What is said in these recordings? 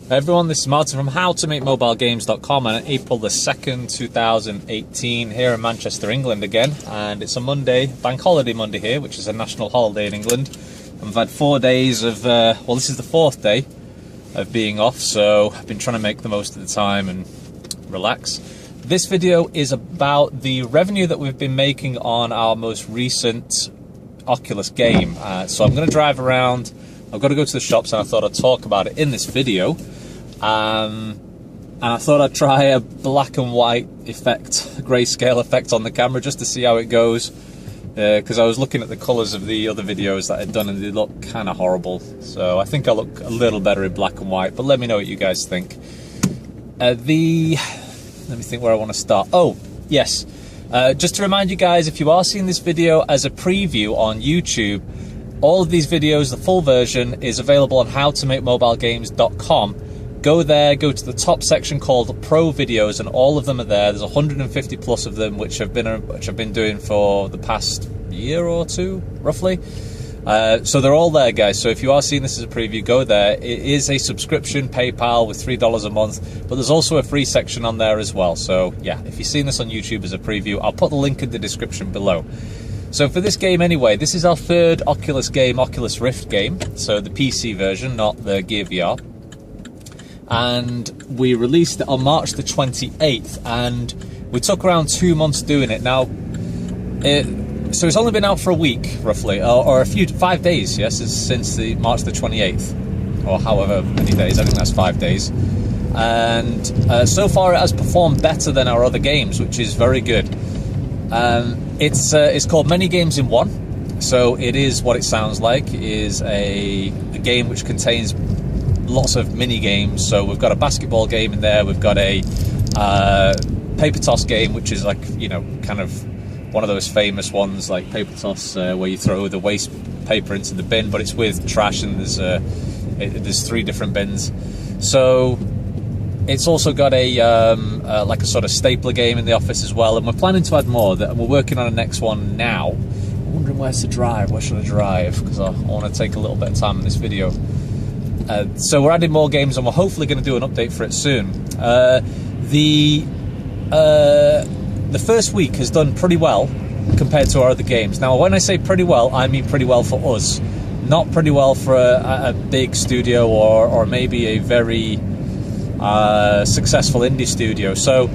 Hey everyone, this is Martin from howtomakemobilegames.com and April the 2nd, 2018 here in Manchester, England again. And it's a Monday, bank holiday Monday here, which is a national holiday in England. And we've had 4 days of, well, this is the 4th day of being off, so I've been trying to make the most of the time and relax. This video is about the revenue that we've been making on our most recent Oculus game. So I'm going to drive around. I've got to go to the shops, and I thought I'd talk about it in this video. And I thought I'd try a black and white effect, a grayscale effect on the camera, just to see how it goes. Because I was looking at the colours of the other videos that I'd done, and they look kind of horrible. So I think I look a little better in black and white, but let me know what you guys think. Let me think where I want to start. Oh, yes. Just to remind you guys, if you are seeing this video as a preview on YouTube, all of these videos, the full version, is available on howtomakemobilegames.com. Go there, go to the top section called Pro Videos, and all of them are there. There's 150 plus of them, which I've been doing for the past year or two, roughly. So they're all there, guys. So if you are seeing this as a preview, go there. It is a subscription, PayPal, with $3 a month, but there's also a free section on there as well. So yeah, if you're seeing this on YouTube as a preview, I'll put the link in the description below. So for this game anyway, this is our third Oculus game, Oculus Rift game. So the PC version, not the Gear VR. And we released it on March the 28th, and we took around 2 months doing it. Now, so it's only been out for a week, roughly, or 5 days, yes, since the March the 28th, or however many days. I think that's 5 days. And so far it has performed better than our other games, which is very good. It's called Many Games in One, so it is what it sounds like. It is a game which contains lots of mini games. So we've got a basketball game in there, we've got a paper toss game, which is like, you know, kind of one of those famous ones like paper toss, where you throw the waste paper into the bin, but it's with trash, and there's 3 different bins. So it's also got a like a sort of stapler game in the office as well, and we're planning to add more, and we're working on a next one now. I'm wondering where to drive. Where should I drive? Because I want to take a little bit of time in this video. So we're adding more games, and we're hopefully going to do an update for it soon. The first week has done pretty well compared to our other games. Now, when I say pretty well, I mean pretty well for us, not pretty well for a big studio or maybe a very successful indie studio. So,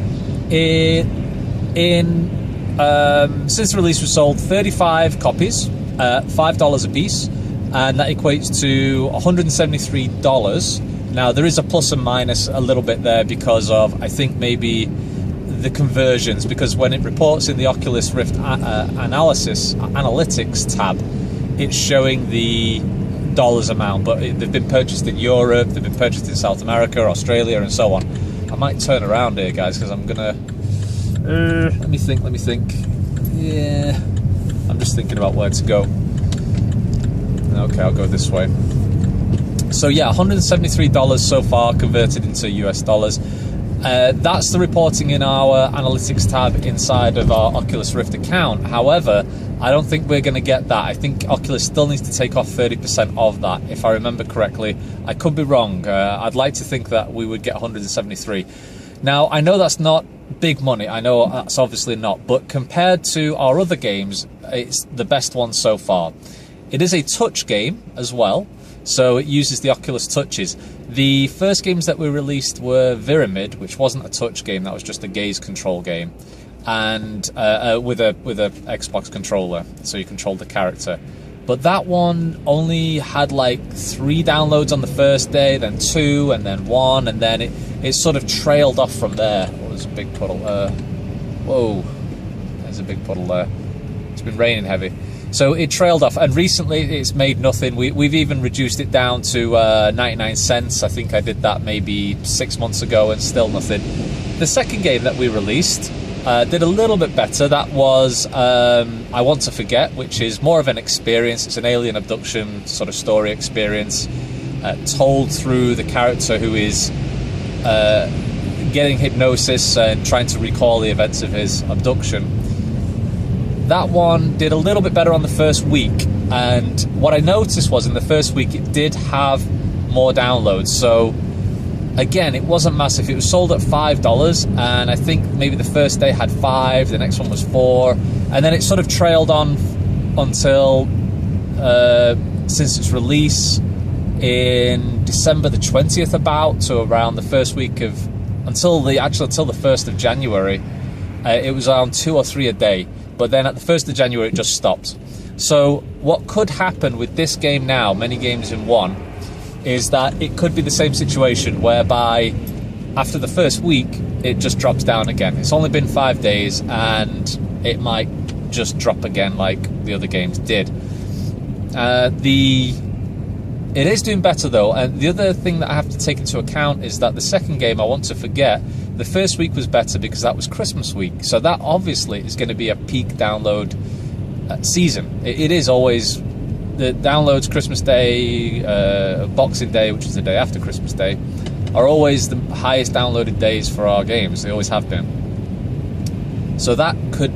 since the release, we sold 35 copies, $5 a piece. And that equates to $173. Now, there is a plus and minus a little bit there because of, I think, maybe the conversions, because when it reports in the Oculus Rift analytics tab, it's showing the dollars amount, but they've been purchased in Europe, they've been purchased in South America, Australia, and so on. I might turn around here, guys, because I'm gonna let me think. Yeah, I'm just thinking about where to go. Okay, I'll go this way. So yeah, $173 so far converted into US dollars. That's the reporting in our analytics tab inside of our Oculus Rift account. However, I don't think we're going to get that. I think Oculus still needs to take off 30% of that, if I remember correctly. I could be wrong. I'd like to think that we would get 173. Now, I know that's not big money. I know that's obviously not. But compared to our other games, it's the best one so far. It is a touch game as well, so it uses the Oculus touches. The first games that we released were Pyramid, which wasn't a touch game, that was just a gaze control game, and with a Xbox controller, so you controlled the character. But that one only had like 3 downloads on the first day, then 2, and then 1, and then it sort of trailed off from there. Oh, there's a big puddle. Whoa, there's a big puddle there. It's been raining heavy. So it trailed off, and recently it's made nothing. We've even reduced it down to 99 cents. I think I did that maybe 6 months ago, and still nothing. The second game that we released did a little bit better. That was I Want to Forget, which is more of an experience. It's an alien abduction sort of story experience, told through the character who is getting hypnosis and trying to recall the events of his abduction. That one did a little bit better on the first week, and what I noticed was in the first week it did have more downloads. So again, it wasn't massive. It was sold at $5, and I think maybe the first day had 5, the next one was 4, and then it sort of trailed on until since its release in December the 20th, about to around the first week of until the 1st of January. It was around 2 or 3 a day, but then at the 1st of January it just stopped. So what could happen with this game now, many games in one, is that it could be the same situation whereby after the first week it just drops down again. It's only been 5 days and it might just drop again like the other games did. It is doing better though, and the other thing that I have to take into account is that the second game, I want to forget, the first week was better because that was Christmas week, so that obviously is going to be a peak download season. It is always the downloads. Christmas Day, Boxing Day, which is the day after Christmas Day, are always the highest downloaded days for our games. They always have been. So that could be